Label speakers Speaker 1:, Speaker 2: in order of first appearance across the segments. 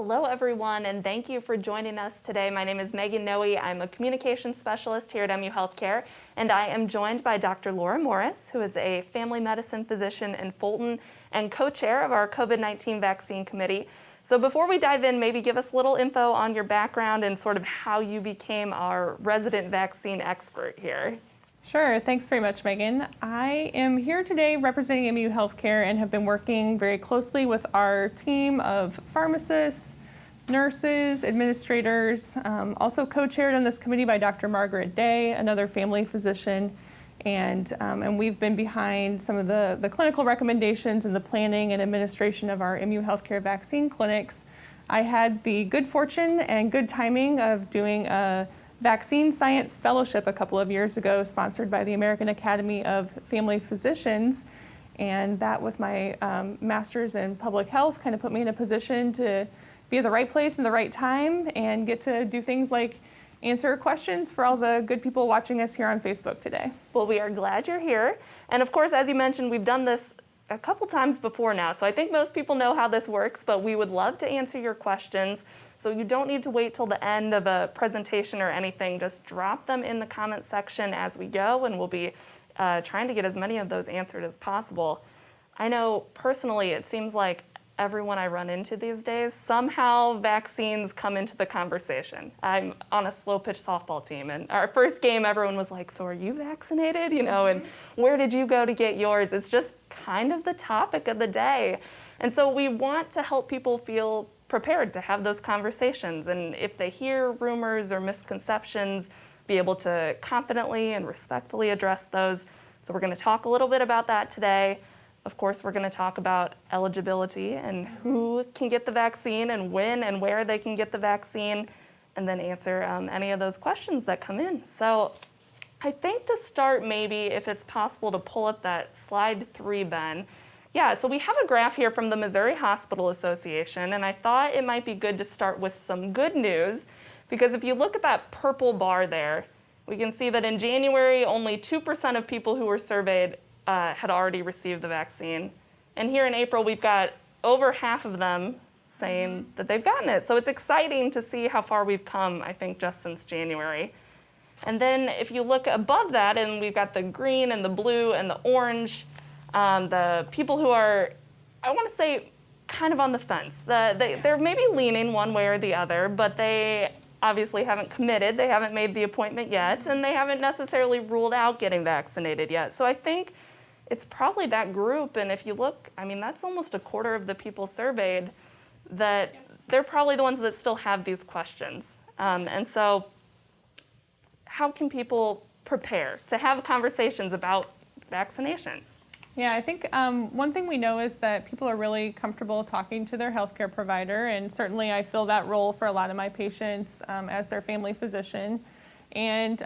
Speaker 1: Hello, everyone, and thank you for joining us today. My name is Megan Noe. I'm a communications specialist here at MU Healthcare, and I am joined by Dr. Laura Morris, who is a family medicine physician in Fulton and co-chair of our COVID-19 vaccine committee. So before we dive in, maybe give us a little info on your background and sort of how you became our resident vaccine expert here.
Speaker 2: Sure, thanks very much, Megan. I am here today representing MU Healthcare and have been working very closely with our team of pharmacists, nurses, administrators, also co-chaired on this committee by Dr. Margaret Day, another family physician, and we've been behind some of the clinical recommendations and the planning and administration of our MU Healthcare vaccine clinics. I had the good fortune and good timing of doing a Vaccine Science Fellowship a couple of years ago, sponsored by the American Academy of Family Physicians, and that with my master's in public health kind of put me in a position to be at the right place in the right time and get to do things like answer questions for all the good people watching us here on Facebook today.
Speaker 1: Well, we are glad you're here. And of course, as you mentioned, we've done this a couple times before now, so I think most people know how this works, but we would love to answer your questions. So you don't need to wait till the end of a presentation or anything. Just drop them in the comment section as we go, and we'll be trying to get as many of those answered as possible. I know personally it seems like everyone I run into these days, somehow vaccines come into the conversation. I'm on a slow pitch softball team, and our first game everyone was like, so are you vaccinated? You know, and where did you go to get yours? It's just kind of the topic of the day. And so we want to help people feel prepared to have those conversations, and if they hear rumors or misconceptions, be able to confidently and respectfully address those. So we're going to talk a little bit about that today. Of course, we're going to talk about eligibility and who can get the vaccine and when and where they can get the vaccine, and then answer any of those questions that come in. So I think to start, maybe if it's possible to pull up that slide 3, Ben. Yeah, so we have a graph here from the Missouri Hospital Association, and I thought it might be good to start with some good news, because if you look at that purple bar there, we can see that in January, only 2% of people who were surveyed had already received the vaccine. And here in April, we've got over half of them saying that they've gotten it. So it's exciting to see how far we've come, I think, just since January. And then if you look above that, and we've got the green and the blue and the orange, the people who are, I want to say, kind of on the fence. They're maybe leaning one way or the other, but they obviously haven't committed. They haven't made the appointment yet, and they haven't necessarily ruled out getting vaccinated yet. So I think it's probably that group, and if you look, I mean, that's almost a quarter of the people surveyed, that they're probably the ones that still have these questions. And so how can people prepare to have conversations about vaccination?
Speaker 2: Yeah, I think one thing we know is that people are really comfortable talking to their healthcare provider, and certainly I fill that role for a lot of my patients as their family physician. And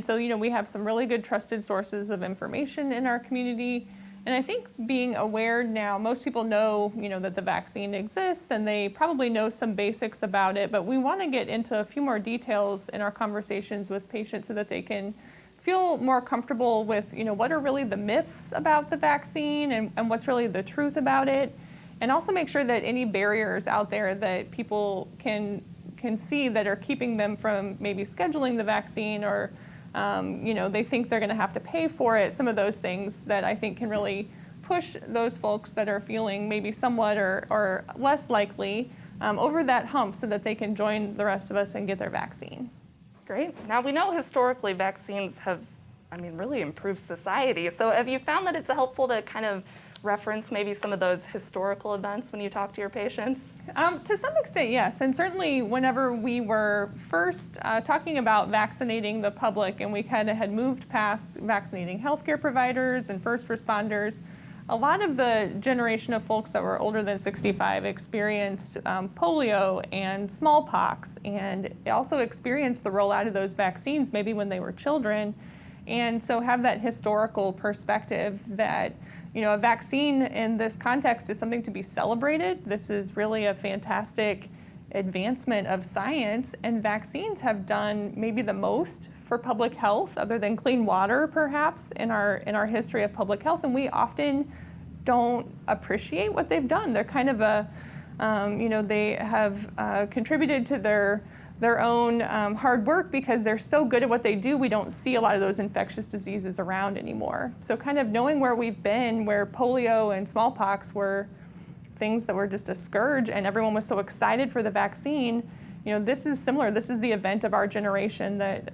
Speaker 2: so, you know, we have some really good trusted sources of information in our community. And I think being aware now, most people know, you know, that the vaccine exists, and they probably know some basics about it, but we want to get into a few more details in our conversations with patients so that they can feel more comfortable with, you know, what are really the myths about the vaccine and what's really the truth about it, and also make sure that any barriers out there that people can see that are keeping them from maybe scheduling the vaccine, or you know, they think they're going to have to pay for it, some of those things that I think can really push those folks that are feeling maybe somewhat or less likely over that hump so that they can join the rest of us and get their vaccine.
Speaker 1: Great. Now we know historically vaccines have, I mean, really improved society. So have you found that it's helpful to kind of reference maybe some of those historical events when you talk to your patients?
Speaker 2: To some extent, yes. And certainly whenever we were first talking about vaccinating the public, and we kind of had moved past vaccinating healthcare providers and first responders, a lot of the generation of folks that were older than 65 experienced polio and smallpox, and also experienced the rollout of those vaccines maybe when they were children. And so have that historical perspective that, you know, a vaccine in this context is something to be celebrated. This is really a fantastic advancement of science, and vaccines have done maybe the most for public health, other than clean water perhaps, in our history of public health, and we often don't appreciate what they've done. They're kind of a They have contributed to their own hard work because they're so good at what they do. We don't see a lot of those infectious diseases around anymore. So kind of knowing where we've been, where polio and smallpox were things that were just a scourge and everyone was so excited for the vaccine, this is similar. This is the event of our generation that,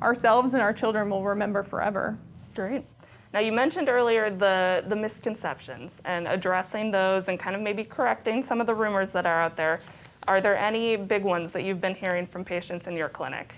Speaker 2: ourselves and our children will remember forever.
Speaker 1: Great. Now, you mentioned earlier the misconceptions and addressing those and kind of maybe correcting some of the rumors that are out there. Are there any big ones that you've been hearing from patients in your clinic?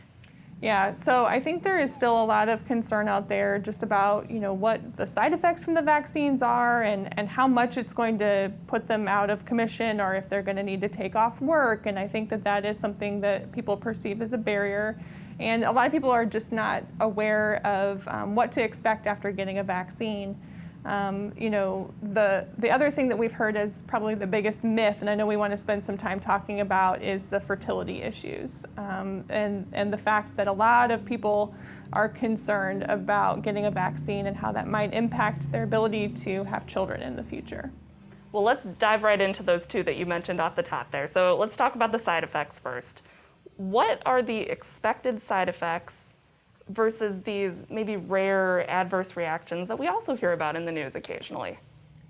Speaker 2: Yeah, so I think there is still a lot of concern out there just about, what the side effects from the vaccines are and how much it's going to put them out of commission or if they're going to need to take off work. And I think that is something that people perceive as a barrier. And a lot of people are just not aware of what to expect after getting a vaccine. The other thing that we've heard is probably the biggest myth, and I know we want to spend some time talking about, is the fertility issues and the fact that a lot of people are concerned about getting a vaccine and how that might impact their ability to have children in the future.
Speaker 1: Well, let's dive right into those two that you mentioned off the top there. So let's talk about the side effects first. What are the expected side effects versus these maybe rare adverse reactions that we also hear about in the news occasionally?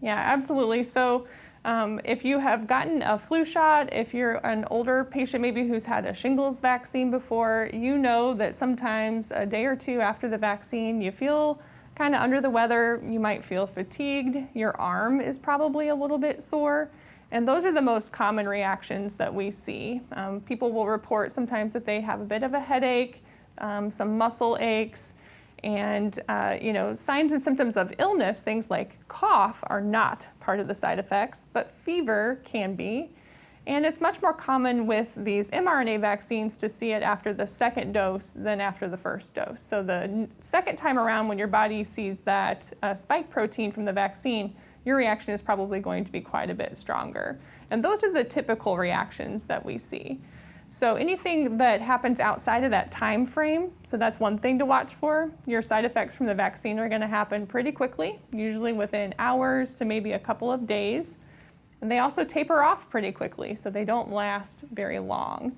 Speaker 2: Yeah, absolutely. So if you have gotten a flu shot, if you're an older patient maybe who's had a shingles vaccine before, you know that sometimes a day or two after the vaccine you feel kind of under the weather, you might feel fatigued, your arm is probably a little bit sore. And those are the most common reactions that we see. People will report sometimes that they have a bit of a headache, some muscle aches, and signs and symptoms of illness, things like cough, are not part of the side effects, but fever can be. And it's much more common with these mRNA vaccines to see it after the second dose than after the first dose. So the second time around when your body sees that spike protein from the vaccine, your reaction is probably going to be quite a bit stronger. And those are the typical reactions that we see. So anything that happens outside of that time frame, so that's one thing to watch for. Your side effects from the vaccine are going to happen pretty quickly, usually within hours to maybe a couple of days. And they also taper off pretty quickly, so they don't last very long.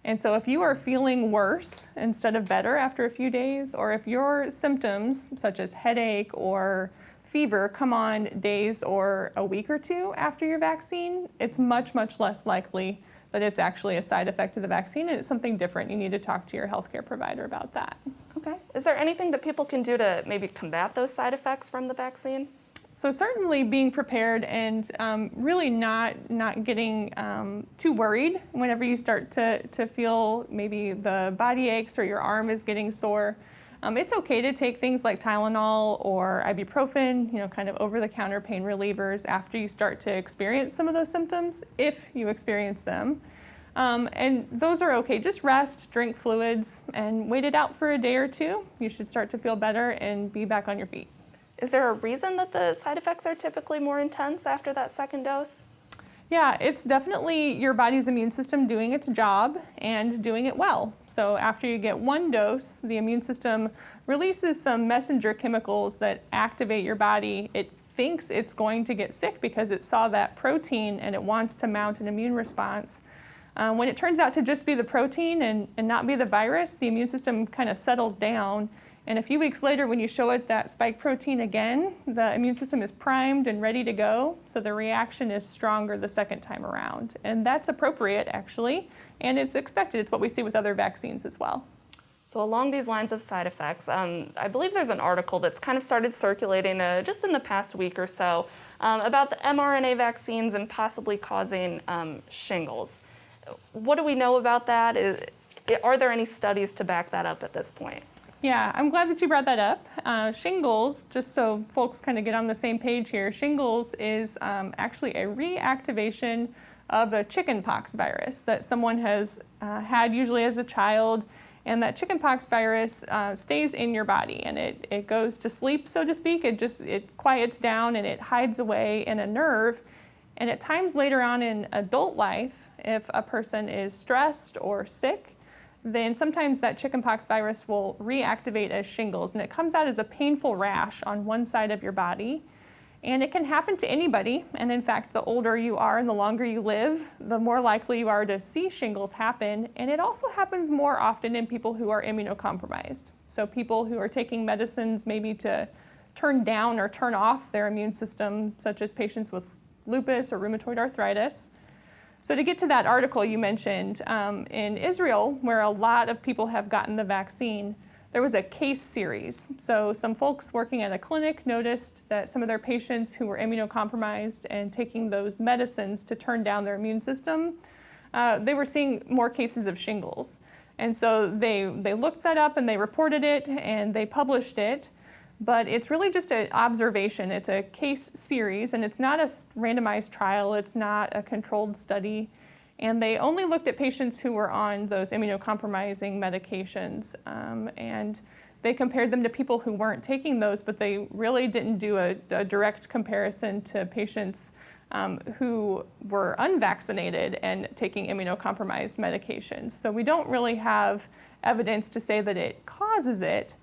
Speaker 2: And so if you are feeling worse instead of better after a few days, or if your symptoms, such as headache or fever, come on days or a week or two after your vaccine, it's much, much less likely that it's actually a side effect of the vaccine and it's something different. You need to talk to your healthcare provider about that.
Speaker 1: Okay. Is there anything that people can do to maybe combat those side effects from the vaccine?
Speaker 2: So certainly being prepared and really not getting too worried whenever you start to feel maybe the body aches or your arm is getting sore. It's okay to take things like Tylenol or ibuprofen, kind of over-the-counter pain relievers after you start to experience some of those symptoms, if you experience them. And those are okay. Just rest, drink fluids, and wait it out for a day or two. You should start to feel better and be back on your feet.
Speaker 1: Is there a reason that the side effects are typically more intense after that second dose?
Speaker 2: Yeah, it's definitely your body's immune system doing its job and doing it well. So after you get one dose, the immune system releases some messenger chemicals that activate your body. It thinks it's going to get sick because it saw that protein and it wants to mount an immune response. When it turns out to just be the protein and not be the virus, the immune system kind of settles down. And a few weeks later, when you show it that spike protein again, the immune system is primed and ready to go, so the reaction is stronger the second time around. And that's appropriate, actually, and it's expected. It's what we see with other vaccines as well.
Speaker 1: So along these lines of side effects, I believe there's an article that's kind of started circulating just in the past week or so about the mRNA vaccines and possibly causing shingles. What do we know about that? Are there any studies to back that up at this point?
Speaker 2: Yeah, I'm glad that you brought that up. Shingles, just so folks kind of get on the same page here, shingles is actually a reactivation of a chickenpox virus that someone has had usually as a child. And that chickenpox virus stays in your body and it goes to sleep, so to speak. It quiets down and it hides away in a nerve. And at times later on in adult life, if a person is stressed or sick, then sometimes that chickenpox virus will reactivate as shingles, and it comes out as a painful rash on one side of your body. And it can happen to anybody. And in fact, the older you are and the longer you live, the more likely you are to see shingles happen. And it also happens more often in people who are immunocompromised. So people who are taking medicines maybe to turn down or turn off their immune system, such as patients with lupus or rheumatoid arthritis. So to get to that article you mentioned, in Israel, where a lot of people have gotten the vaccine, there was a case series. So some folks working at a clinic noticed that some of their patients who were immunocompromised and taking those medicines to turn down their immune system, they were seeing more cases of shingles. And so they looked that up and they reported it and they published it. But it's really just an observation. It's a case series, and it's not a randomized trial. It's not a controlled study. And they only looked at patients who were on those immunocompromising medications. And they compared them to people who weren't taking those, but they really didn't do a direct comparison to patients who were unvaccinated and taking immunocompromised medications. So we don't really have evidence to say that it causes it.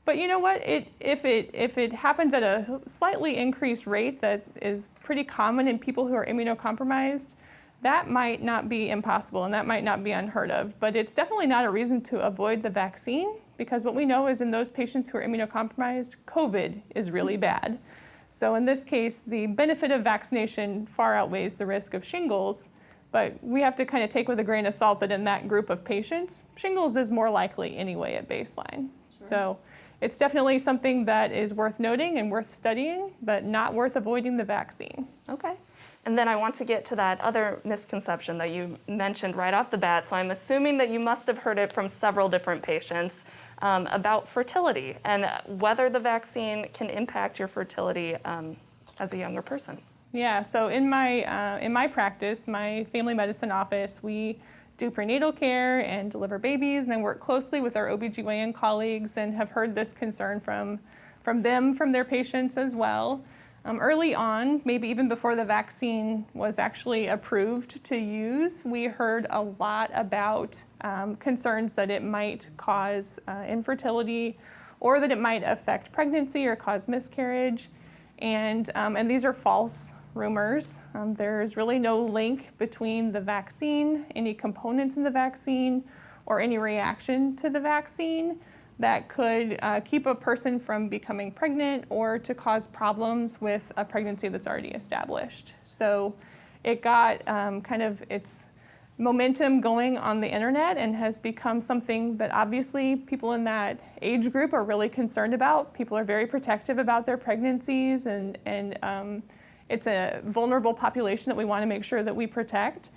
Speaker 2: But you know what? If it happens at a slightly increased rate that is pretty common in people who are immunocompromised, that might not be impossible and that might not be unheard of. But it's definitely not a reason to avoid the vaccine, because what we know is in those patients who are immunocompromised, COVID is really bad. So in this case, the benefit of vaccination far outweighs the risk of shingles. But we have to kind of take with a grain of salt that in that group of patients, shingles is more likely anyway at baseline. Sure. So it's definitely something that is worth noting and worth studying, but not worth avoiding the vaccine.
Speaker 1: Okay. And then I want to get to that other misconception that you mentioned right off the bat. So I'm assuming that you must have heard it from several different patients about fertility and whether the vaccine can impact your fertility as a younger person.
Speaker 2: Yeah, so in my practice, my family medicine office, we do prenatal care and deliver babies, and I work closely with our OBGYN colleagues and have heard this concern from their patients as well. Early on, maybe even before the vaccine was actually approved to use, we heard a lot about concerns that it might cause infertility or that it might affect pregnancy or cause miscarriage. And these are false rumors. There's really no link between the vaccine, any components in the vaccine, or any reaction to the vaccine that could keep a person from becoming pregnant or to cause problems with a pregnancy that's already established. So it got kind of its momentum going on the internet and has become something that obviously people in that age group are really concerned about. People are very protective about their pregnancies, and it's a vulnerable population that we want to make sure that we protect.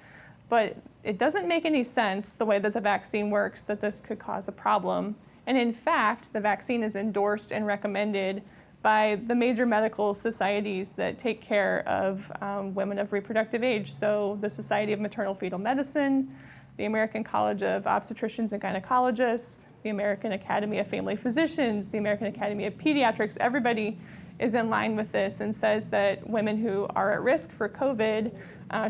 Speaker 2: But it doesn't make any sense the way that the vaccine works that this could cause a problem. And in fact, the vaccine is endorsed and recommended by the major medical societies that take care of women of reproductive age. So the Society of Maternal Fetal Medicine, the American College of Obstetricians and Gynecologists, the American Academy of Family Physicians, the American Academy of Pediatrics, everybody is in line with this and says that women who are at risk for COVID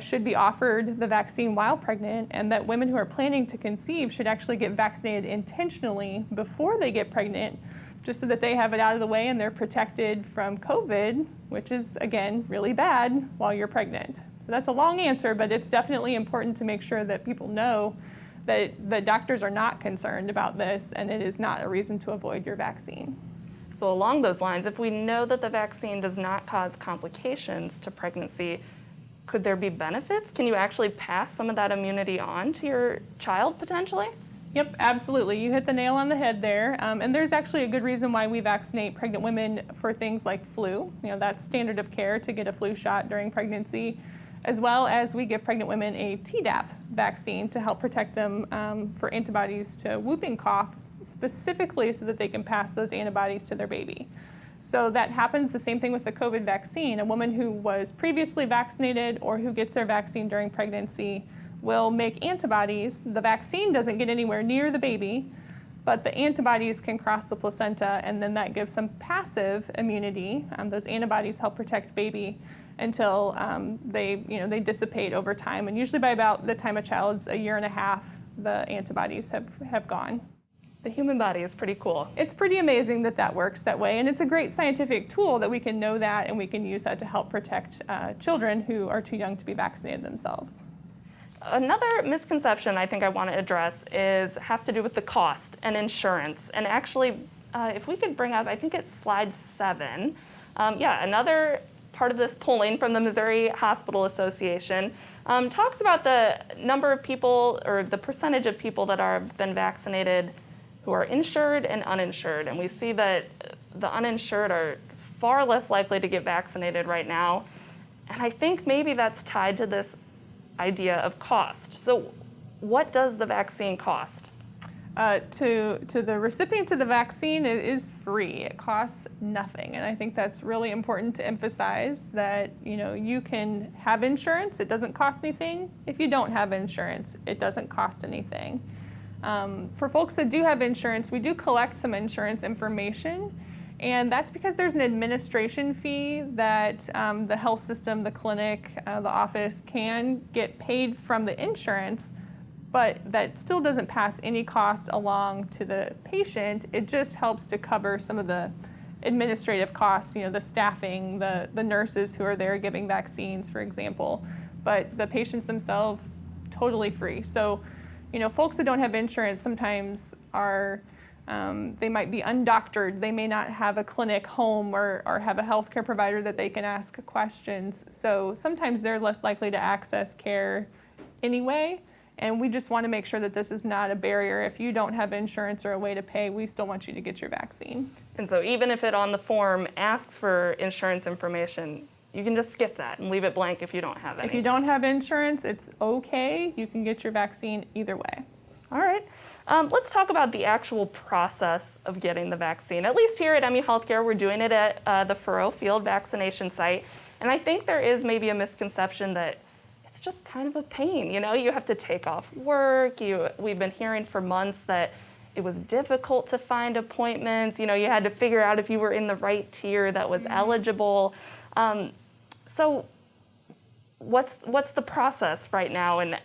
Speaker 2: should be offered the vaccine while pregnant, and that women who are planning to conceive should actually get vaccinated intentionally before they get pregnant, just so that they have it out of the way and they're protected from COVID, which is, again, really bad while you're pregnant. So that's a long answer, but it's definitely important to make sure that people know that the doctors are not concerned about this and it is not a reason to avoid your vaccine.
Speaker 1: So along those lines, if we know that the vaccine does not cause complications to pregnancy, could there be benefits? Can you actually pass some of that immunity on to your child potentially?
Speaker 2: Yep, absolutely. You hit the nail on the head there. And there's actually a good reason why we vaccinate pregnant women for things like flu. You know, that's standard of care to get a flu shot during pregnancy, as well as we give pregnant women a Tdap vaccine to help protect them for antibodies to whooping cough, specifically so that they can pass those antibodies to their baby. So that happens the same thing with the COVID vaccine. A woman who was previously vaccinated or who gets their vaccine during pregnancy will make antibodies. The vaccine doesn't get anywhere near the baby, but the antibodies can cross the placenta, and then that gives some passive immunity. Those antibodies help protect baby until they dissipate over time. And usually by about the time a child's a year and a half, the antibodies have gone.
Speaker 1: The human body is pretty cool.
Speaker 2: It's pretty amazing that that works that way, and it's a great scientific tool that we can know that, and we can use that to help protect children who are too young to be vaccinated themselves.
Speaker 1: Another misconception I think I want to address has to do with the cost and insurance. And actually, if we could bring up, I think it's slide 7. Another part of this polling from the Missouri Hospital Association talks about the number of people, or the percentage of people that have been vaccinated who are insured and uninsured. And we see that the uninsured are far less likely to get vaccinated right now. And I think maybe that's tied to this idea of cost. So what does the vaccine cost?
Speaker 2: To the recipient of the vaccine, it is free. It costs nothing. And I think that's really important to emphasize that, you can have insurance. It doesn't cost anything. If you don't have insurance, it doesn't cost anything. For folks that do have insurance, we do collect some insurance information, and that's because there's an administration fee that the health system, the clinic, the office can get paid from the insurance, but that still doesn't pass any cost along to the patient. It just helps to cover some of the administrative costs, the staffing, the nurses who are there giving vaccines, for example, but the patients themselves, totally free. So, folks that don't have insurance sometimes are, they might be undoctored. They may not have a clinic home or have a healthcare provider that they can ask questions. So sometimes they're less likely to access care anyway. And we just want to make sure that this is not a barrier. If you don't have insurance or a way to pay, we still want you to get your vaccine.
Speaker 1: And so even if it on the form asks for insurance information, you can just skip that and leave it blank if you don't have any.
Speaker 2: If you don't have insurance, it's okay. You can get your vaccine either way.
Speaker 1: All right. Let's talk about the actual process of getting the vaccine. At least here at MU Healthcare, we're doing it at the Furrow Field vaccination site. And I think there is maybe a misconception that it's just kind of a pain. You have to take off work. We've been hearing for months that it was difficult to find appointments. You had to figure out if you were in the right tier that was eligible. So what's the process right now, and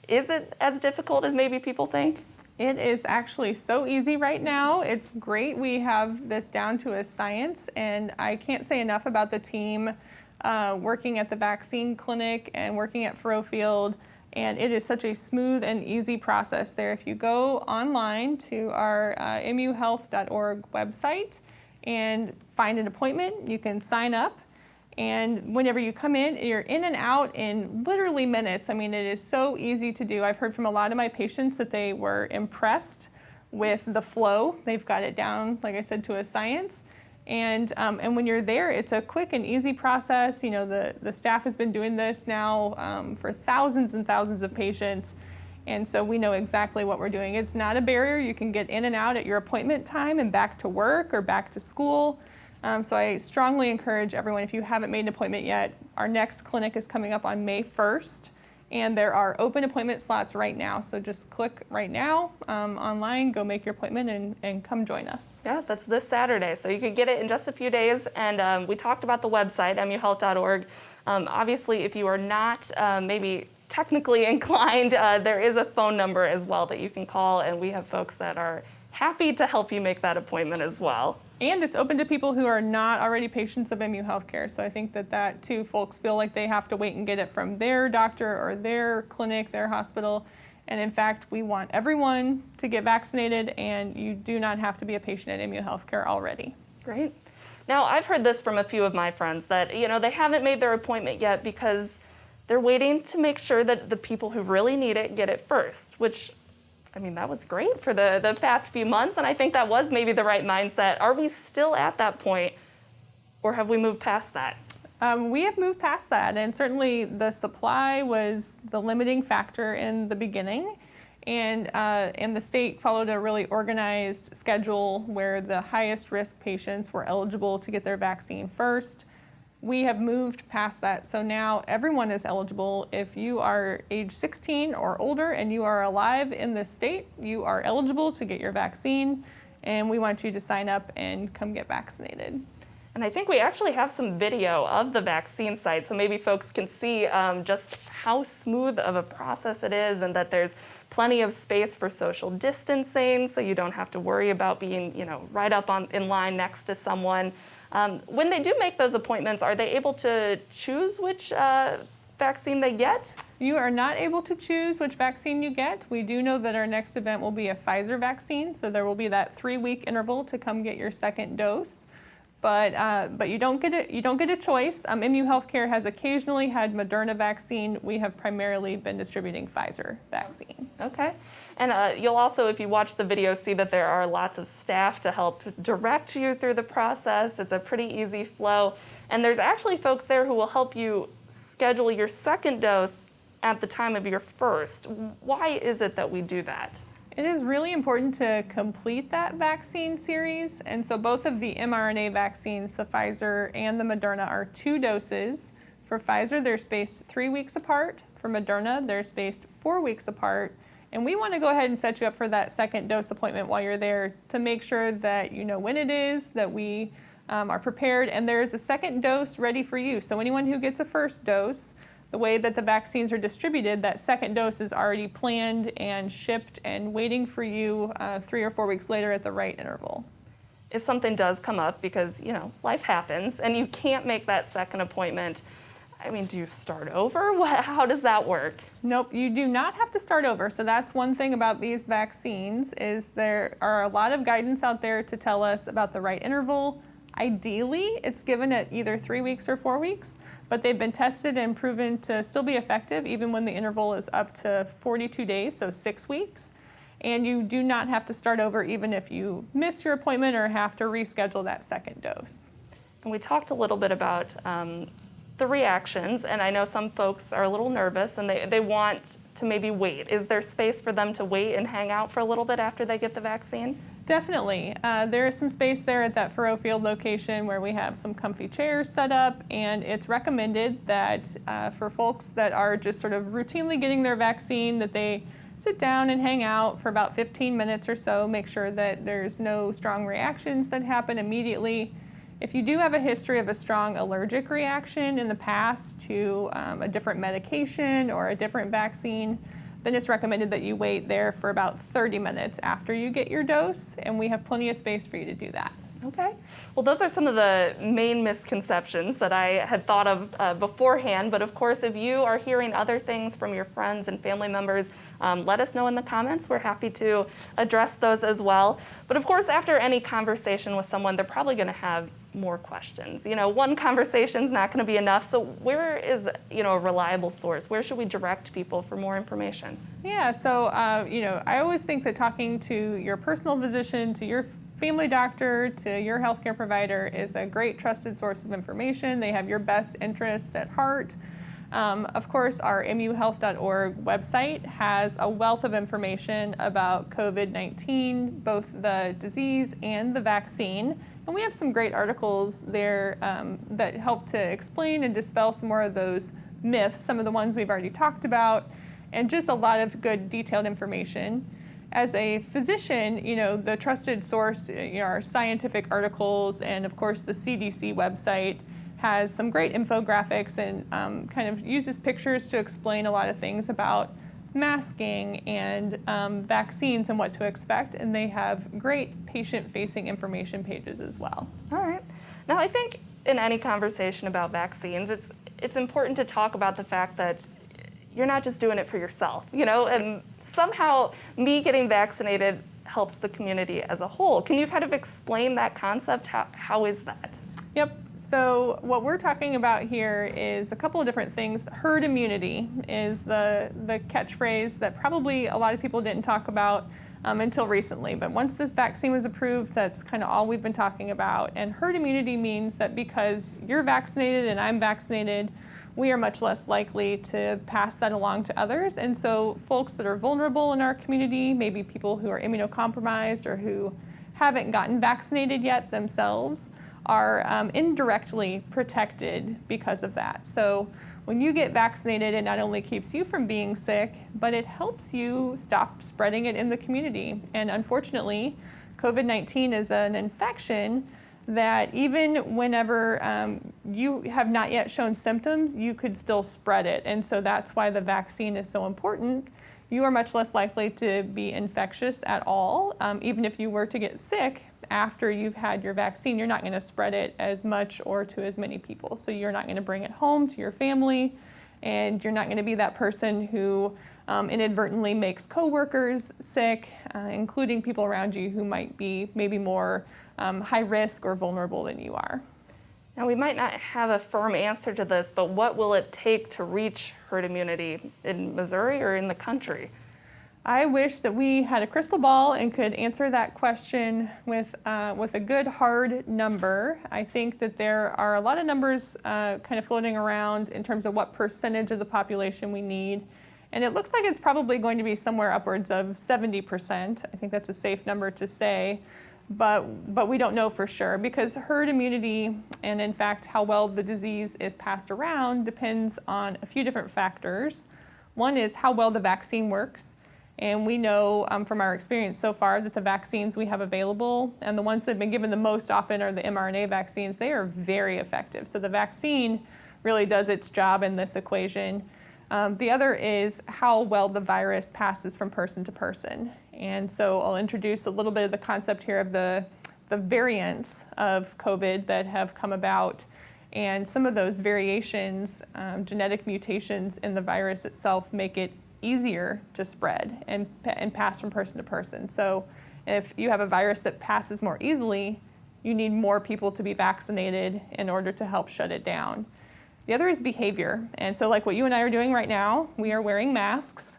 Speaker 1: is it as difficult as maybe people think?
Speaker 2: It is actually so easy right now. It's great. We have this down to a science, and I can't say enough about the team working at the vaccine clinic and working at Furrow Field, and it is such a smooth and easy process there. If you go online to our muhealth.org website and find an appointment, you can sign up. And whenever you come in, you're in and out in literally minutes. I mean, it is so easy to do. I've heard from a lot of my patients that they were impressed with the flow. They've got it down, like I said, to a science. And when you're there, it's a quick and easy process. The staff has been doing this now for thousands and thousands of patients. And so we know exactly what we're doing. It's not a barrier. You can get in and out at your appointment time and back to work or back to school. So I strongly encourage everyone, if you haven't made an appointment yet, our next clinic is coming up on May 1st, and there are open appointment slots right now. So just click right now online, go make your appointment, and come join us.
Speaker 1: Yeah, that's this Saturday. So you could get it in just a few days. And we talked about the website, muhealth.org. Obviously, if you are not maybe technically inclined, there is a phone number as well that you can call, and we have folks that are happy to help you make that appointment as well.
Speaker 2: And it's open to people who are not already patients of MU Healthcare. So I think that too, folks feel like they have to wait and get it from their doctor or their clinic, their hospital. And in fact, we want everyone to get vaccinated, and you do not have to be a patient at MU Healthcare already.
Speaker 1: Great. Now, I've heard this from a few of my friends that, they haven't made their appointment yet because they're waiting to make sure that the people who really need it get it first, which that was great for the past few months, and I think that was maybe the right mindset. Are we still at that point, or have we moved past that?
Speaker 2: We have moved past that, and certainly the supply was the limiting factor in the beginning, and the state followed a really organized schedule where the highest risk patients were eligible to get their vaccine first. We have moved past that, so now everyone is eligible. If you are age 16 or older and you are alive in this state, you are eligible to get your vaccine, and we want you to sign up and come get vaccinated.
Speaker 1: And I think we actually have some video of the vaccine site, so maybe folks can see just how smooth of a process it is, and that there's plenty of space for social distancing, so you don't have to worry about being, right up in line next to someone. When they do make those appointments, are they able to choose which vaccine they get?
Speaker 2: You are not able to choose which vaccine you get. We do know that our next event will be a Pfizer vaccine, so there will be that 3-week interval to come get your second dose. But you don't get a choice. MU Healthcare has occasionally had Moderna vaccine. We have primarily been distributing Pfizer vaccine.
Speaker 1: Okay. And you'll also, if you watch the video, see that there are lots of staff to help direct you through the process. It's a pretty easy flow. And there's actually folks there who will help you schedule your second dose at the time of your first. Why is it that we do that?
Speaker 2: It is really important to complete that vaccine series. And so both of the mRNA vaccines, the Pfizer and the Moderna, are 2 doses. For Pfizer, they're spaced 3 weeks apart. For Moderna, they're spaced 4 weeks apart. And we want to go ahead and set you up for that second dose appointment while you're there to make sure that you know when it is, that we are prepared, and there's a second dose ready for you. So anyone who gets a first dose, the way that the vaccines are distributed, that second dose is already planned and shipped and waiting for you 3 or 4 weeks later at the right interval.
Speaker 1: If something does come up, because life happens, and you can't make that second appointment, do you start over? How does that work?
Speaker 2: Nope, you do not have to start over. So that's one thing about these vaccines, is there are a lot of guidance out there to tell us about the right interval. Ideally, it's given at either 3 weeks or 4 weeks, but they've been tested and proven to still be effective even when the interval is up to 42 days, so 6 weeks. And you do not have to start over even if you miss your appointment or have to reschedule that second dose.
Speaker 1: And we talked a little bit about the reactions, and I know some folks are a little nervous and they want to maybe wait. Is there space for them to wait and hang out for a little bit after they get the vaccine?
Speaker 2: Definitely. There is some space there at that Furrow Field location where we have some comfy chairs set up, and it's recommended that for folks that are just sort of routinely getting their vaccine, that they sit down and hang out for about 15 minutes or so, make sure that there's no strong reactions that happen immediately. If you do have a history of a strong allergic reaction in the past to a different medication or a different vaccine, then it's recommended that you wait there for about 30 minutes after you get your dose, and we have plenty of space for you to do that.
Speaker 1: Okay. Well, those are some of the main misconceptions that I had thought of beforehand, but of course, if you are hearing other things from your friends and family members, let us know in the comments. We're happy to address those as well. But of course, after any conversation with someone, they're probably going to have more questions. One conversation is not going to be enough. So where is, a reliable source? Where should we direct people for more information?
Speaker 2: Yeah, so, I always think that talking to your personal physician, to your family doctor, to your healthcare provider is a great trusted source of information. They have your best interests at heart. Of course, our muhealth.org website has a wealth of information about COVID-19, both the disease and the vaccine. And we have some great articles there that help to explain and dispel some more of those myths, some of the ones we've already talked about, and just a lot of good detailed information. As a physician, the trusted source, our scientific articles, and of course the CDC website has some great infographics and kind of uses pictures to explain a lot of things about masking and vaccines and what to expect, and they have great patient-facing information pages as well.
Speaker 1: All right. Now, I think in any conversation about vaccines, it's important to talk about the fact that you're not just doing it for yourself, and somehow me getting vaccinated helps the community as a whole. Can you kind of explain that concept? How is that?
Speaker 2: Yep. So what we're talking about here is a couple of different things. Herd immunity is the catchphrase that probably a lot of people didn't talk about until recently. But once this vaccine was approved, that's kind of all we've been talking about. And herd immunity means that because you're vaccinated and I'm vaccinated, we are much less likely to pass that along to others. And so folks that are vulnerable in our community, maybe people who are immunocompromised or who haven't gotten vaccinated yet themselves, are indirectly protected because of that. So when you get vaccinated, it not only keeps you from being sick, but it helps you stop spreading it in the community. And unfortunately, COVID-19 is an infection that even whenever you have not yet shown symptoms, you could still spread it. And so that's why the vaccine is so important. You are much less likely to be infectious at all. Even if you were to get sick after you've had your vaccine, you're not going to spread it as much or to as many people. So you're not going to bring it home to your family, and you're not going to be that person who inadvertently makes coworkers sick, including people around you who might be maybe more high risk or vulnerable than you are.
Speaker 1: Now, we might not have a firm answer to this, but what will it take to reach herd immunity in Missouri or in the country?
Speaker 2: I wish that we had a crystal ball and could answer that question with a good hard number. I think that there are a lot of numbers kind of floating around in terms of what percentage of the population we need. And it looks like it's probably going to be somewhere upwards of 70%. I think that's a safe number to say. But we don't know for sure, because herd immunity and, in fact, how well the disease is passed around depends on a few different factors. One is how well the vaccine works. And we know from our experience so far that the vaccines we have available, and the ones that have been given the most often are the mRNA vaccines, they are very effective. So the vaccine really does its job in this equation. The other is how well the virus passes from person to person. And so I'll introduce a little bit of the concept here of the variants of COVID that have come about. And some of those variations, genetic mutations in the virus itself, make it easier to spread and pass from person to person. So if you have a virus that passes more easily, you need more people to be vaccinated in order to help shut it down. The other is behavior. And so like what you and I are doing right now, we are wearing masks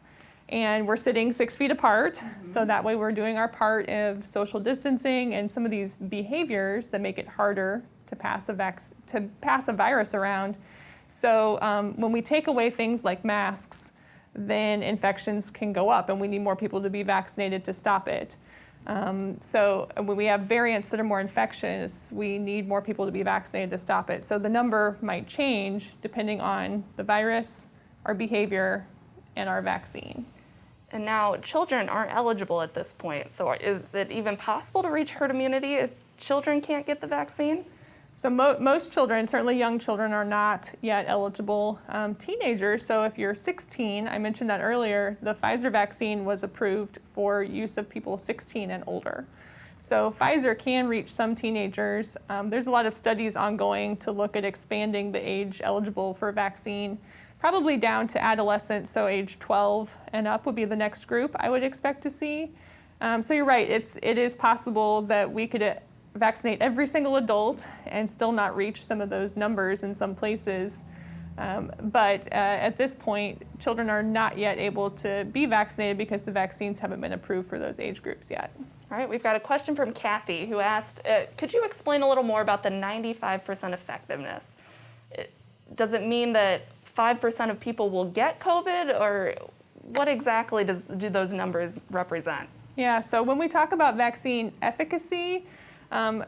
Speaker 2: and we're sitting 6 feet apart. Mm-hmm. So that way we're doing our part of social distancing and some of these behaviors that make it harder to pass a virus around. So when we take away things like masks, then infections can go up and we need more people to be vaccinated to stop it. So when we have variants that are more infectious, we need more people to be vaccinated to stop it. So the number might change depending on the virus, our behavior, and our vaccine.
Speaker 1: And now children aren't eligible at this point. So is it even possible to reach herd immunity if children can't get the vaccine?
Speaker 2: So most children, certainly young children, are not yet eligible. Teenagers, so if you're 16, I mentioned that earlier, the Pfizer vaccine was approved for use of people 16 and older. So Pfizer can reach some teenagers. There's a lot of studies ongoing to look at expanding the age eligible for vaccine, probably down to adolescents, so age 12 and up would be the next group I would expect to see. So you're right, it is possible that we could vaccinate every single adult and still not reach some of those numbers in some places. But at this point, children are not yet able to be vaccinated because the vaccines haven't been approved for those age groups yet.
Speaker 1: All right, we've got a question from Kathy who asked, could you explain a little more about the 95% effectiveness? Does it mean that 5% of people will get COVID, or what exactly do those numbers represent?
Speaker 2: Yeah, so when we talk about vaccine efficacy,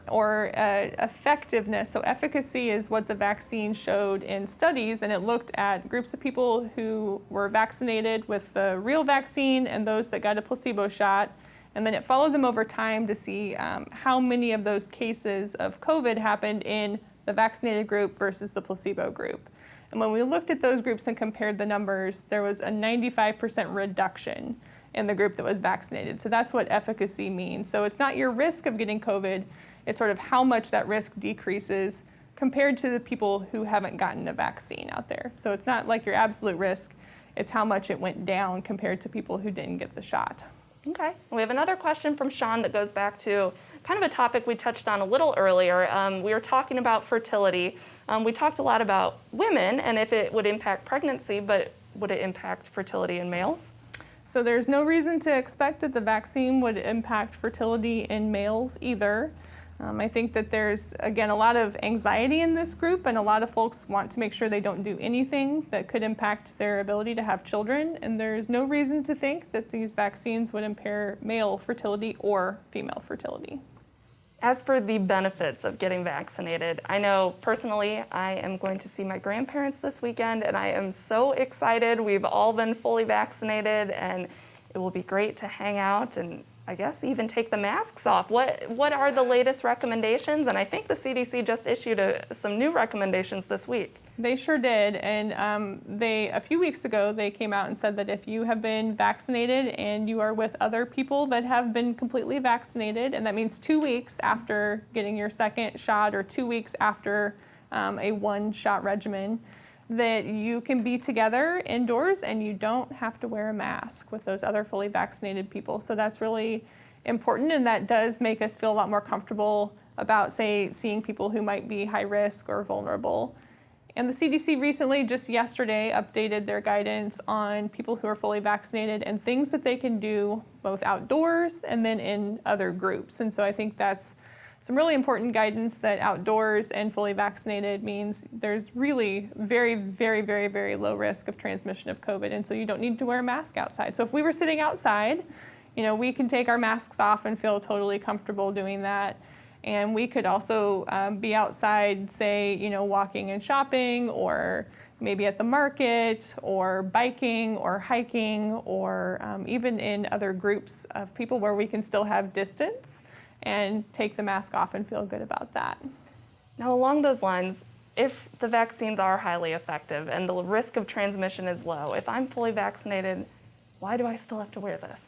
Speaker 2: or effectiveness. So efficacy is what the vaccine showed in studies, and it looked at groups of people who were vaccinated with the real vaccine and those that got a placebo shot, and then it followed them over time to see how many of those cases of COVID happened in the vaccinated group versus the placebo group. And when we looked at those groups and compared the numbers, there was a 95% reduction in the group that was vaccinated. So that's what efficacy means. So it's not your risk of getting COVID, it's sort of how much that risk decreases compared to the people who haven't gotten a vaccine out there. So it's not like your absolute risk, it's how much it went down compared to people who didn't get the shot.
Speaker 1: Okay, we have another question from Sean that goes back to kind of a topic we touched on a little earlier. We were talking about fertility. We talked a lot about women and if it would impact pregnancy, but would it impact fertility in males?
Speaker 2: So there's no reason to expect that the vaccine would impact fertility in males either. I think that there's, again, a lot of anxiety in this group, and a lot of folks want to make sure they don't do anything that could impact their ability to have children, and there's no reason to think that these vaccines would impair male fertility or female fertility.
Speaker 1: As for the benefits of getting vaccinated, I know personally I am going to see my grandparents this weekend, and I am so excited. We've all been fully vaccinated, and it will be great to hang out and I guess, even take the masks off. What are the latest recommendations? And I think the CDC just issued some new recommendations this week.
Speaker 2: They sure did, and a few weeks ago, they came out and said that if you have been vaccinated and you are with other people that have been completely vaccinated, and that means 2 weeks after getting your second shot or 2 weeks after a one-shot regimen, that you can be together indoors and you don't have to wear a mask with those other fully vaccinated people. So that's really important, and that does make us feel a lot more comfortable about, say, seeing people who might be high risk or vulnerable. And the CDC recently, just yesterday, updated their guidance on people who are fully vaccinated and things that they can do both outdoors and then in other groups. And so I think that's some really important guidance, that outdoors and fully vaccinated means there's really very, very, very, very low risk of transmission of COVID. And so you don't need to wear a mask outside. So if we were sitting outside, we can take our masks off and feel totally comfortable doing that. And we could also be outside, say, walking and shopping, or maybe at the market, or biking, or hiking, or even in other groups of people where we can still have distance and take the mask off and feel good about that.
Speaker 1: Now, along those lines, if the vaccines are highly effective and the risk of transmission is low, if I'm fully vaccinated, why do I still have to wear this?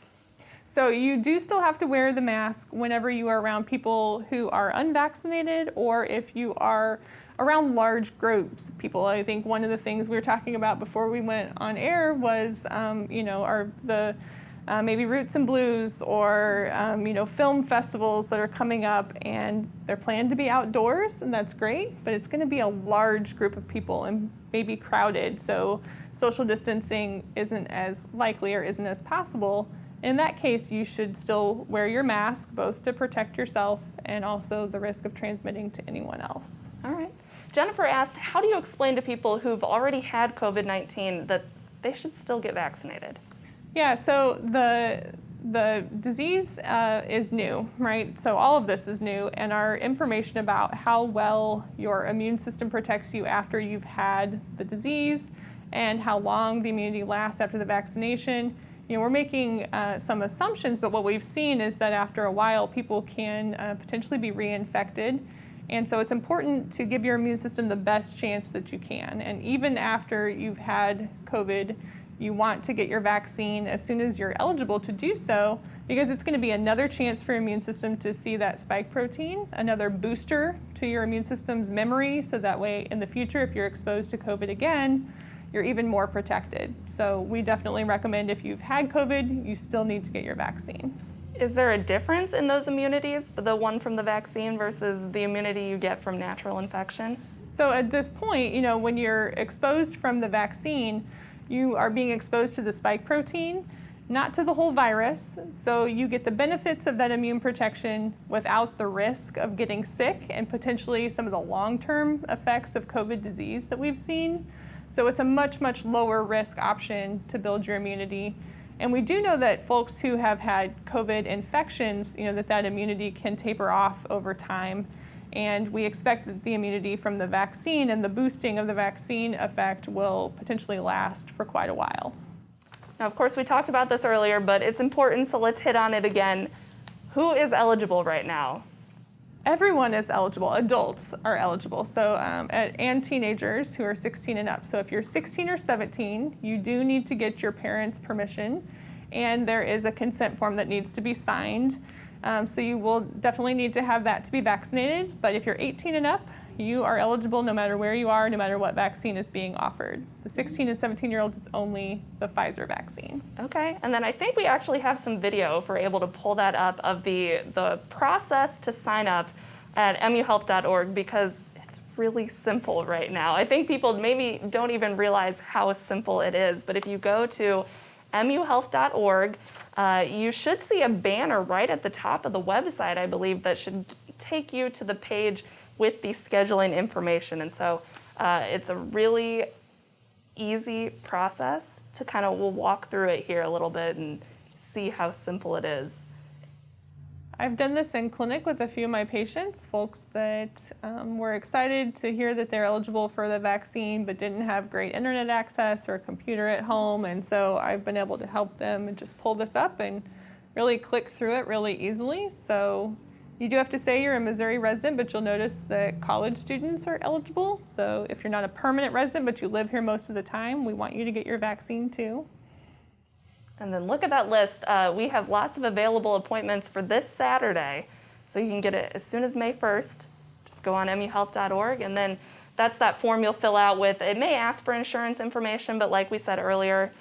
Speaker 2: So you do still have to wear the mask whenever you are around people who are unvaccinated, or if you are around large groups of people. I think one of the things we were talking about before we went on air was, maybe Roots and Blues, or film festivals that are coming up, and they're planned to be outdoors, and that's great, but it's going to be a large group of people and maybe crowded, so social distancing isn't as likely or isn't as possible. In that case, you should still wear your mask, both to protect yourself and also the risk of transmitting to anyone else.
Speaker 1: All right. Jennifer asked, how do you explain to people who've already had COVID-19 that they should still get vaccinated?
Speaker 2: Yeah, so the disease is new, right? So all of this is new, and our information about how well your immune system protects you after you've had the disease and how long the immunity lasts after the vaccination, we're making some assumptions, but what we've seen is that after a while, people can potentially be reinfected. And so it's important to give your immune system the best chance that you can. And even after you've had COVID, you want to get your vaccine as soon as you're eligible to do so, because it's going to be another chance for your immune system to see that spike protein, another booster to your immune system's memory, so that way in the future, if you're exposed to COVID again, you're even more protected. So we definitely recommend, if you've had COVID, you still need to get your vaccine.
Speaker 1: Is there a difference in those immunities, the one from the vaccine versus the immunity you get from natural infection?
Speaker 2: So at this point, when you're exposed from the vaccine, you are being exposed to the spike protein, not to the whole virus. So you get the benefits of that immune protection without the risk of getting sick and potentially some of the long-term effects of COVID disease that we've seen. So it's a much, much lower risk option to build your immunity. And we do know that folks who have had COVID infections, that immunity can taper off over time. And we expect that the immunity from the vaccine and the boosting of the vaccine effect will potentially last for quite a while.
Speaker 1: Now, of course, we talked about this earlier, but it's important, so let's hit on it again. Who is eligible right now?
Speaker 2: Everyone is eligible. Adults are eligible, so and teenagers who are 16 and up. So if you're 16 or 17, you do need to get your parents' permission, and there is a consent form that needs to be signed. So you will definitely need to have that to be vaccinated. But if you're 18 and up, you are eligible no matter where you are, no matter what vaccine is being offered. The 16 and 17-year-olds, it's only the Pfizer vaccine.
Speaker 1: Okay, and then I think we actually have some video, if we're able to pull that up, of the process to sign up at muhealth.org, because it's really simple right now. I think people maybe don't even realize how simple it is, but if you go to muhealth.org, you should see a banner right at the top of the website, I believe, that should take you to the page with the scheduling information. And so it's a really easy process to we'll walk through it here a little bit and see how simple it is.
Speaker 2: I've done this in clinic with a few of my patients, folks that were excited to hear that they're eligible for the vaccine but didn't have great internet access or a computer at home. And so I've been able to help them and just pull this up and really click through it really easily. So you do have to say you're a Missouri resident, but you'll notice that college students are eligible. So if you're not a permanent resident, but you live here most of the time, we want you to get your vaccine too.
Speaker 1: And then look at that list. We have lots of available appointments for this Saturday. So you can get it as soon as May 1st. Just go on muhealth.org, and then that's that form you'll fill out with. It may ask for insurance information, but like we said earlier,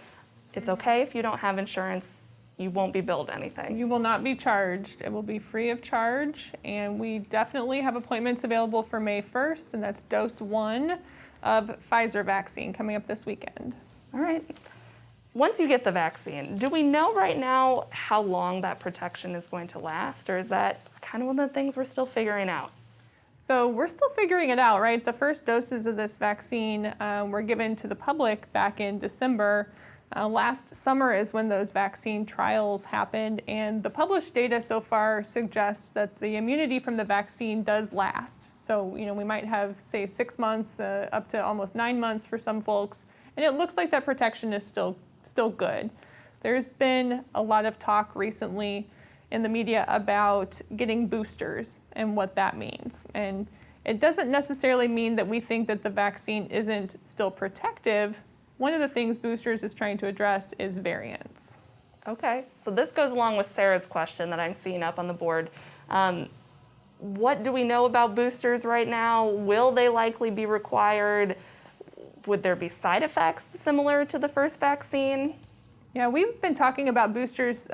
Speaker 1: it's okay if you don't have insurance. You won't be billed anything.
Speaker 2: You will not be charged. It will be free of charge, and we definitely have appointments available for May 1st, and that's dose 1 of Pfizer vaccine coming up this weekend.
Speaker 1: All right. Once you get the vaccine, do we know right now how long that protection is going to last, or is that kind of one of the things we're still figuring out?
Speaker 2: So we're still figuring it out, right? The first doses of this vaccine were given to the public back in December. Last summer is when those vaccine trials happened, and the published data so far suggests that the immunity from the vaccine does last. So, we might have, say, 6 months up to almost 9 months for some folks, and it looks like that protection is still good. There's been a lot of talk recently in the media about getting boosters and what that means. And it doesn't necessarily mean that we think that the vaccine isn't still protective. One of the things boosters is trying to address is variants.
Speaker 1: Okay, so this goes along with Sarah's question that I'm seeing up on the board. What do we know about boosters right now? Will they likely be required? Would there be side effects similar to the first vaccine?
Speaker 2: Yeah, we've been talking about boosters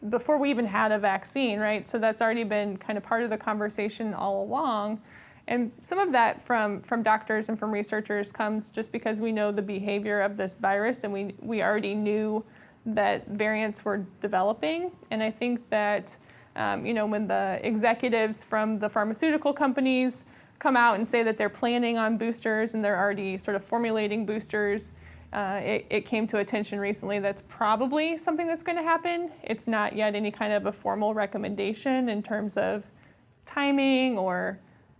Speaker 2: before we even had a vaccine, right? So that's already been kind of part of the conversation all along. And some of that from doctors and from researchers comes just because we know the behavior of this virus, and we already knew that variants were developing. And I think that, when the executives from the pharmaceutical companies come out and say that they're planning on boosters and they're already sort of formulating boosters, it came to attention recently that's probably something that's going to happen. It's not yet any kind of a formal recommendation in terms of timing or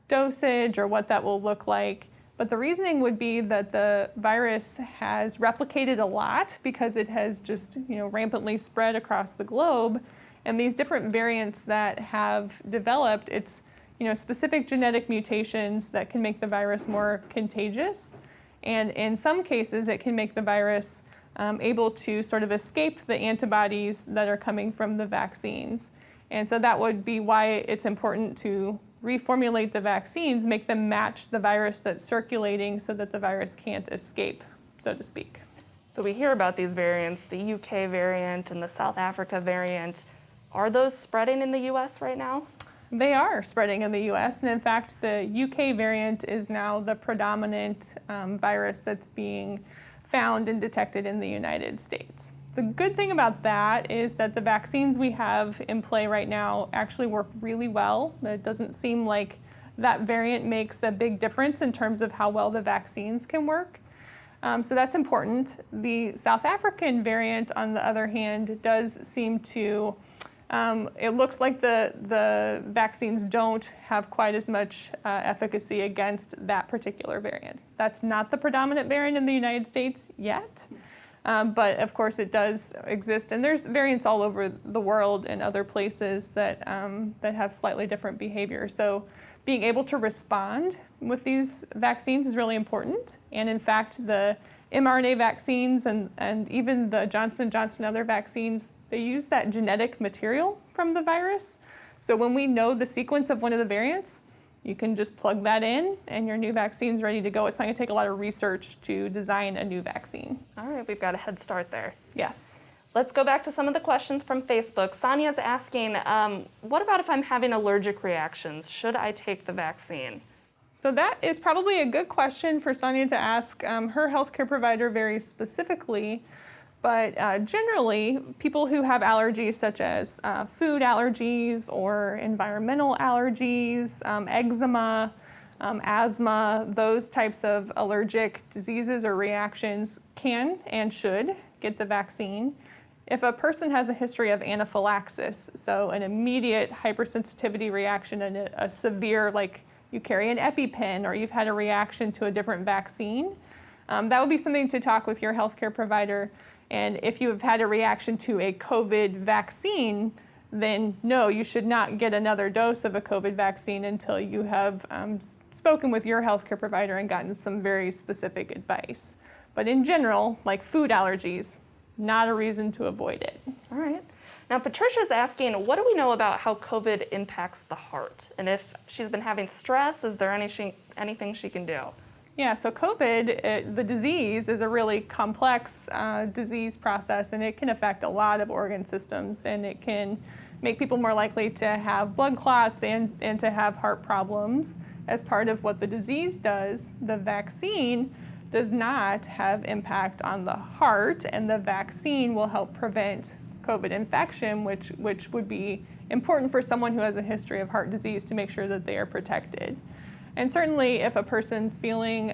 Speaker 2: dosage or what that will look like. But the reasoning would be that the virus has replicated a lot because it has just rampantly spread across the globe. And these different variants that have developed, it's specific genetic mutations that can make the virus more contagious. And in some cases, it can make the virus able to sort of escape the antibodies that are coming from the vaccines. And so that would be why it's important to reformulate the vaccines, make them match the virus that's circulating so that the virus can't escape, so to speak.
Speaker 1: So we hear about these variants, the UK variant and the South Africa variant. Are those spreading in the US right now?
Speaker 2: They are spreading in the US, and in fact, the UK variant is now the predominant virus that's being found and detected in the United States. The good thing about that is that the vaccines we have in play right now actually work really well. It doesn't seem like that variant makes a big difference in terms of how well the vaccines can work. So that's important. The South African variant, on the other hand, does seem to it looks like the vaccines don't have quite as much efficacy against that particular variant. That's not the predominant variant in the United States yet, but of course it does exist, and there's variants all over the world and other places that have slightly different behavior. So being able to respond with these vaccines is really important, and in fact the mRNA vaccines and even the Johnson & Johnson other vaccines, they use that genetic material from the virus. So when we know the sequence of one of the variants, you can just plug that in and your new vaccine's ready to go. It's not going to take a lot of research to design a new vaccine.
Speaker 1: All right, we've got a head start there.
Speaker 2: Yes.
Speaker 1: Let's go back to some of the questions from Facebook. Sonia's asking, what about if I'm having allergic reactions? Should I take the vaccine?
Speaker 2: So that is probably a good question for Sonia to ask her healthcare provider very specifically. But generally, people who have allergies such as food allergies or environmental allergies, eczema, asthma, those types of allergic diseases or reactions can and should get the vaccine. If a person has a history of anaphylaxis, so an immediate hypersensitivity reaction and a severe, like you carry an EpiPen or you've had a reaction to a different vaccine, that would be something to talk with your healthcare provider And if you have had a reaction to a COVID vaccine, then no, you should not get another dose of a COVID vaccine until you have spoken with your healthcare provider and gotten some very specific advice. But in general, like food allergies, not a reason to avoid it.
Speaker 1: All right. Now, Patricia's asking, what do we know about how COVID impacts the heart? And if she's been having stress, is there anything she can do?
Speaker 2: Yeah, so COVID, the disease, is a really complex disease process, and it can affect a lot of organ systems, and it can make people more likely to have blood clots and to have heart problems. As part of what the disease does, the vaccine does not have impact on the heart, and the vaccine will help prevent COVID infection, which would be important for someone who has a history of heart disease to make sure that they are protected. And certainly if a person's feeling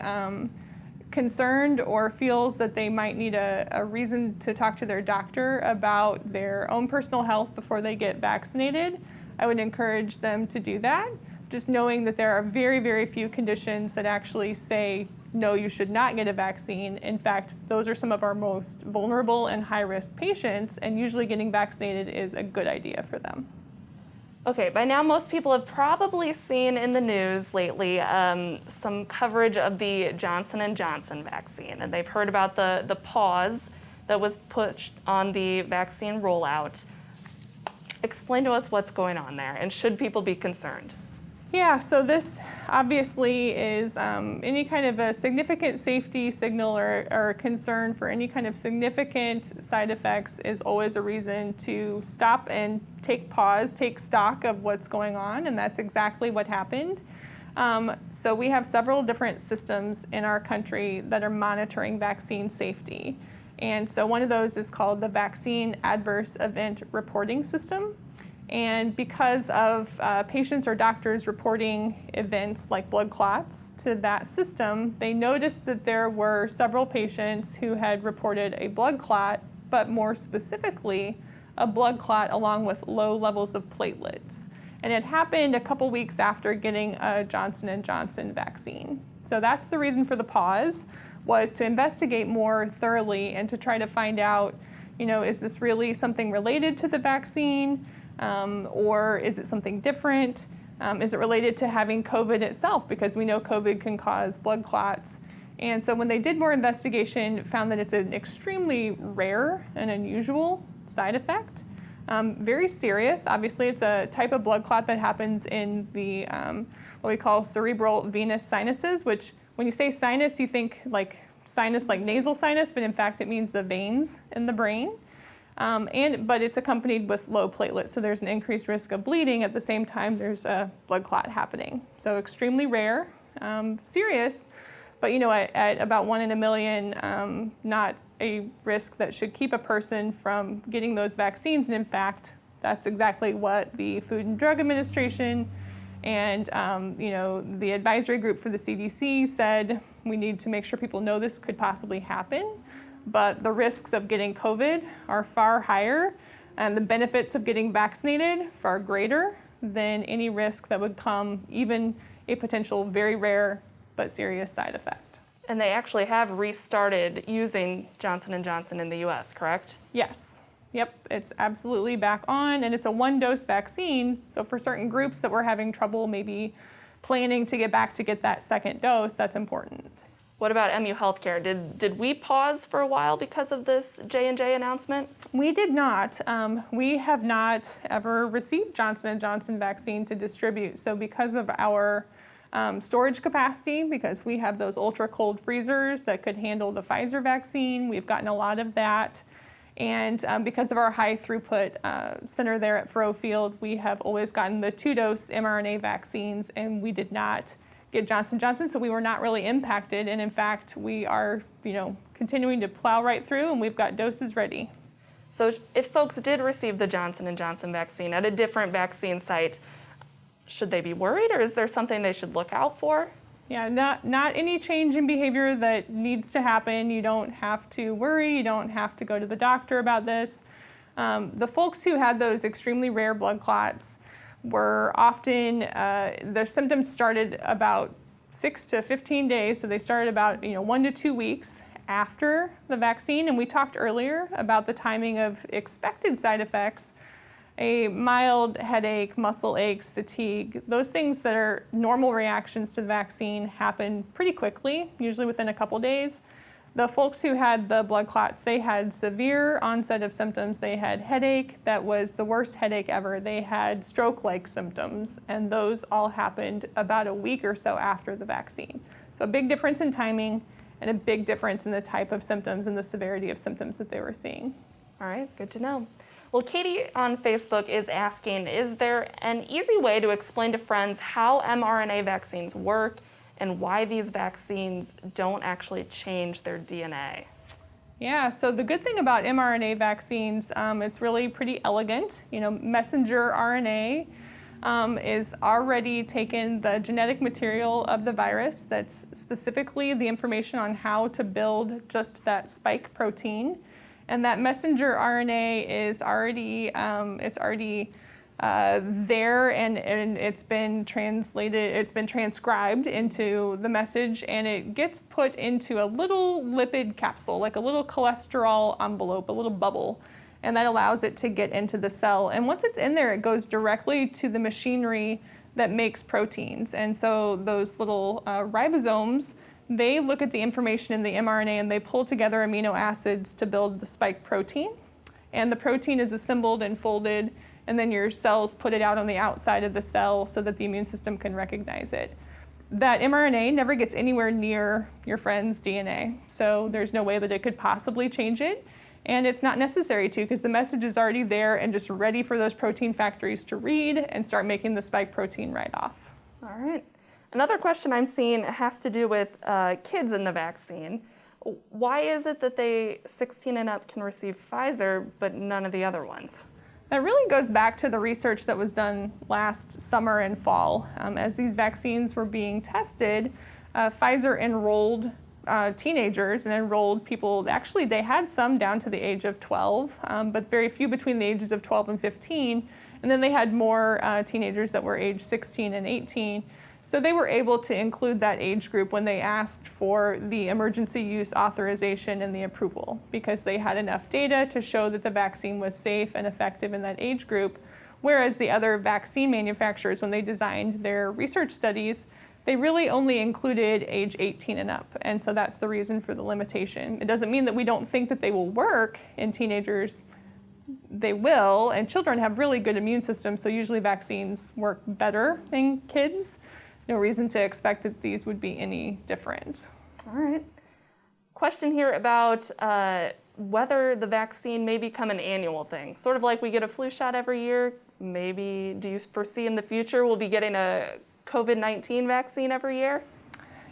Speaker 2: concerned or feels that they might need a reason to talk to their doctor about their own personal health before they get vaccinated, I would encourage them to do that, just knowing that there are very, very few conditions that actually say, no, you should not get a vaccine. In fact, those are some of our most vulnerable and high-risk patients, and usually getting vaccinated is a good idea for them.
Speaker 1: Okay, by now most people have probably seen in the news lately some coverage of the Johnson & Johnson vaccine, and they've heard about the pause that was pushed on the vaccine rollout. Explain to us what's going on there, and should people be concerned?
Speaker 2: Yeah, so this obviously is any kind of a significant safety signal or concern for any kind of significant side effects is always a reason to stop and take stock of what's going on, and that's exactly what happened. So we have several different systems in our country that are monitoring vaccine safety. And so one of those is called the Vaccine Adverse Event Reporting System. And because of patients or doctors reporting events like blood clots to that system, they noticed that there were several patients who had reported a blood clot, but more specifically, a blood clot along with low levels of platelets. And it happened a couple weeks after getting a Johnson & Johnson vaccine. So that's the reason for the pause, was to investigate more thoroughly and to try to find out, is this really something related to the vaccine? Or is it something different? Is it related to having COVID itself? Because we know COVID can cause blood clots. And so when they did more investigation, found that it's an extremely rare and unusual side effect. Very serious. Obviously, it's a type of blood clot that happens in the what we call cerebral venous sinuses, which when you say sinus, you think like sinus, like nasal sinus, but in fact, it means the veins in the brain. But it's accompanied with low platelets, so there's an increased risk of bleeding. At the same time, there's a blood clot happening. So extremely rare, serious, but at about 1 in a million, not a risk that should keep a person from getting those vaccines. And in fact, that's exactly what the Food and Drug Administration and the advisory group for the CDC said. We need to make sure people know this could possibly happen. But the risks of getting COVID are far higher, and the benefits of getting vaccinated far greater than any risk that would come, even a potential very rare but serious side effect.
Speaker 1: And they actually have restarted using Johnson & Johnson in the U.S., correct?
Speaker 2: Yes. Yep, it's absolutely back on, and it's a one-dose vaccine, so for certain groups that were having trouble maybe planning to get back to get that second dose, that's important.
Speaker 1: What about MU Healthcare? Did we pause for a while because of this J&J announcement?
Speaker 2: We did not. We have not ever received Johnson & Johnson vaccine to distribute. So because of our storage capacity, because we have those ultra cold freezers that could handle the Pfizer vaccine, we've gotten a lot of that. And because of our high throughput center there at Furrow Field, we have always gotten the 2-dose mRNA vaccines, and we did not get Johnson & Johnson, so we were not really impacted. And in fact, we are, continuing to plow right through, and we've got doses ready.
Speaker 1: So if folks did receive the Johnson & Johnson vaccine at a different vaccine site, should they be worried, or is there something they should look out for?
Speaker 2: Yeah, not any change in behavior that needs to happen. You don't have to worry. You don't have to go to the doctor about this. The folks who had those extremely rare blood clots were often, their symptoms started about 6 to 15 days, so they started about 1 to 2 weeks after the vaccine. And we talked earlier about the timing of expected side effects. A mild headache, muscle aches, fatigue, those things that are normal reactions to the vaccine happen pretty quickly, usually within a couple days. The folks who had the blood clots, they had severe onset of symptoms. They had headache that was the worst headache ever. They had stroke-like symptoms, and those all happened about a week or so after the vaccine. So a big difference in timing and a big difference in the type of symptoms and the severity of symptoms that they were seeing.
Speaker 1: All right, good to know. Well, Katie on Facebook is asking, is there an easy way to explain to friends how mRNA vaccines work and why these vaccines don't actually change their DNA?
Speaker 2: Yeah, so the good thing about mRNA vaccines, it's really pretty elegant. Messenger RNA is already taken the genetic material of the virus, that's specifically the information on how to build just that spike protein. And that messenger RNA is already there, and it's been translated, it's been transcribed into the message, and it gets put into a little lipid capsule, like a little cholesterol envelope, a little bubble, and that allows it to get into the cell. And once it's in there, it goes directly to the machinery that makes proteins. And so those little ribosomes, they look at the information in the mRNA and they pull together amino acids to build the spike protein. And the protein is assembled and folded, and then your cells put it out on the outside of the cell so that the immune system can recognize it. That mRNA never gets anywhere near your friend's DNA, so there's no way that it could possibly change it. And it's not necessary to, because the message is already there and just ready for those protein factories to read and start making the spike protein right off.
Speaker 1: All right. Another question I'm seeing has to do with kids in the vaccine. Why is it that they 16 and up can receive Pfizer, but none of the other ones?
Speaker 2: That really goes back to the research that was done last summer and fall. As these vaccines were being tested, Pfizer enrolled teenagers and enrolled people. Actually, they had some down to the age of 12, but very few between the ages of 12 and 15. And then they had more teenagers that were age 16 and 18. So they were able to include that age group when they asked for the emergency use authorization and the approval, because they had enough data to show that the vaccine was safe and effective in that age group. Whereas the other vaccine manufacturers, when they designed their research studies, they really only included age 18 and up. And so that's the reason for the limitation. It doesn't mean that we don't think that they will work in teenagers. They will, and children have really good immune systems, so usually vaccines work better in kids. No reason to expect that these would be any different.
Speaker 1: All right. Question here about whether the vaccine may become an annual thing, sort of like we get a flu shot every year. Maybe, do you foresee in the future we'll be getting a COVID-19 vaccine every year?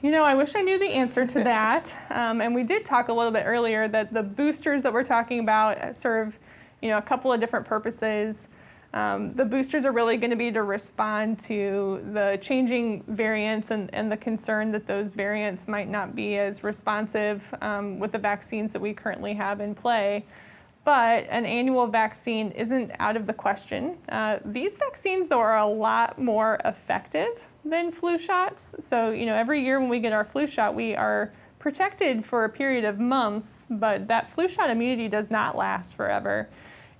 Speaker 2: I wish I knew the answer to that. And we did talk a little bit earlier that the boosters that we're talking about serve, a couple of different purposes. The boosters are really going to be to respond to the changing variants and the concern that those variants might not be as responsive with the vaccines that we currently have in play. But an annual vaccine isn't out of the question. These vaccines, though, are a lot more effective than flu shots. So, every year when we get our flu shot, we are protected for a period of months, but that flu shot immunity does not last forever.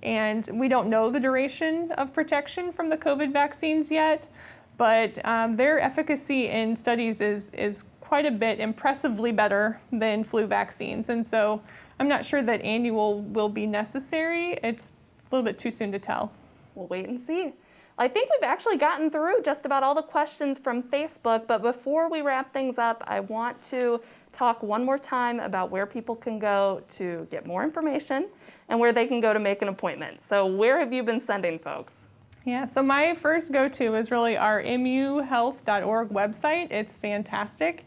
Speaker 2: And we don't know the duration of protection from the COVID vaccines yet, but their efficacy in studies is quite a bit impressively better than flu vaccines. And so I'm not sure that annual will be necessary. It's a little bit too soon to tell.
Speaker 1: We'll wait and see. I think we've actually gotten through just about all the questions from Facebook, but before we wrap things up, I want to talk one more time about where people can go to get more information and where they can go to make an appointment. So where have you been sending folks?
Speaker 2: Yeah, so my first go-to is really our muhealth.org website. It's fantastic.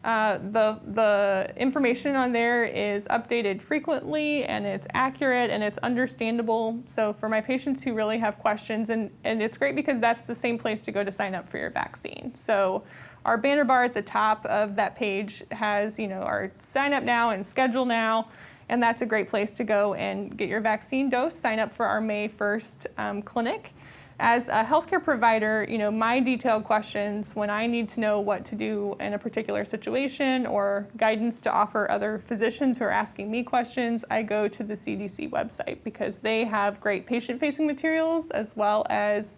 Speaker 2: The information on there is updated frequently, and it's accurate and it's understandable. So for my patients who really have questions, and it's great because that's the same place to go to sign up for your vaccine. So our banner bar at the top of that page has, our sign up now and schedule now. And that's a great place to go and get your vaccine dose, sign up for our May 1st clinic. as a healthcare provider, my detailed questions when I need to know what to do in a particular situation or guidance to offer other physicians who are asking me questions, I go to the CDC website because they have great patient-facing materials as well as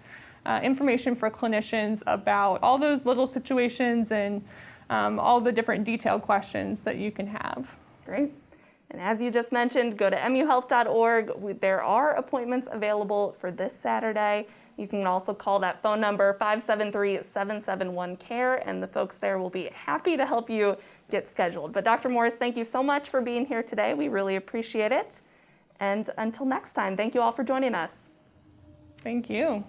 Speaker 2: information for clinicians about all those little situations and all the different detailed questions that you can have.
Speaker 1: Great. And as you just mentioned, go to muhealth.org. There are appointments available for this Saturday. You can also call that phone number, 573-771-CARE, and the folks there will be happy to help you get scheduled. But Dr. Morris, thank you so much for being here today. We really appreciate it. And until next time, thank you all for joining us.
Speaker 2: Thank you.